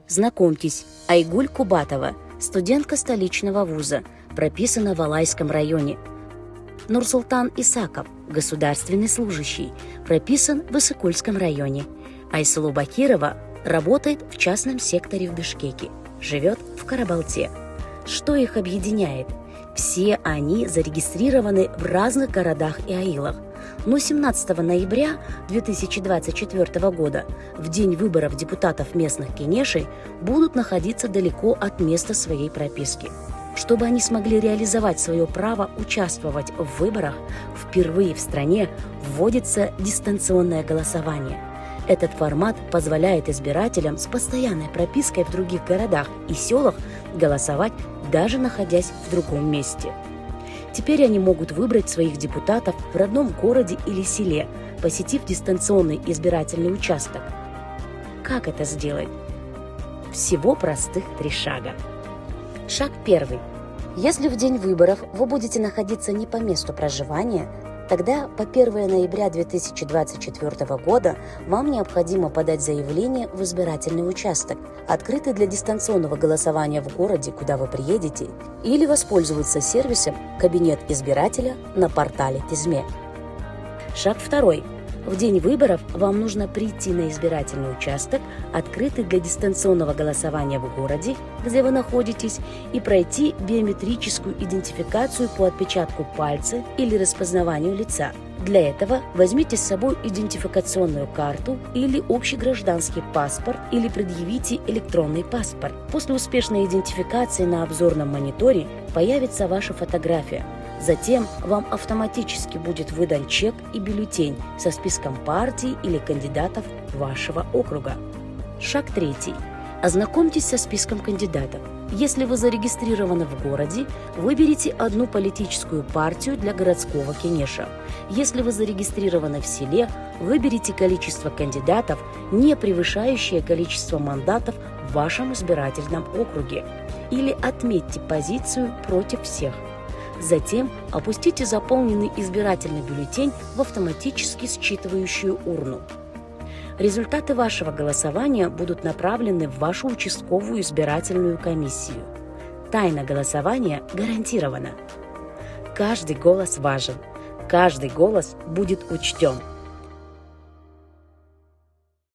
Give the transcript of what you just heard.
Знакомьтесь, Айгуль Кубатова, студентка столичного вуза, прописана в Алайском районе. Нурсултан Исаков, государственный служащий, прописан в Иссык-Кульском районе. Айсулу Бакирова работает в частном секторе в Бишкеке, живет в Карабалте. Что их объединяет? Все они зарегистрированы в разных городах и аилах. Но 17 ноября 2024 года, в день выборов депутатов местных кенешей, будут находиться далеко от места своей прописки. Чтобы они смогли реализовать свое право участвовать в выборах, впервые в стране вводится дистанционное голосование. Этот формат позволяет избирателям с постоянной пропиской в других городах и селах голосовать, даже находясь в другом месте. Теперь они могут выбрать своих депутатов в родном городе или селе, посетив дистанционный избирательный участок. Как это сделать? Всего простых 3 шага. Шаг 1. Если в день выборов вы будете находиться не по месту проживания, тогда по 1 ноября 2024 года вам необходимо подать заявление в избирательный участок, открытый для дистанционного голосования в городе, куда вы приедете, или воспользоваться сервисом «Кабинет избирателя» на портале Тизме. Шаг 2. В день выборов вам нужно прийти на избирательный участок, открытый для дистанционного голосования в городе, где вы находитесь, и пройти биометрическую идентификацию по отпечатку пальца или распознаванию лица. Для этого возьмите с собой идентификационную карту или общегражданский паспорт или предъявите электронный паспорт. После успешной идентификации на обзорном мониторе появится ваша фотография. Затем вам автоматически будет выдан чек и бюллетень со списком партий или кандидатов вашего округа. Шаг 3. Ознакомьтесь со списком кандидатов. Если вы зарегистрированы в городе, выберите одну политическую партию для городского кенеша. Если вы зарегистрированы в селе, выберите количество кандидатов, не превышающее количество мандатов в вашем избирательном округе, или отметьте позицию «Против всех». Затем опустите заполненный избирательный бюллетень в автоматически считывающую урну. Результаты вашего голосования будут направлены в вашу участковую избирательную комиссию. Тайна голосования гарантирована. Каждый голос важен. Каждый голос будет учтен.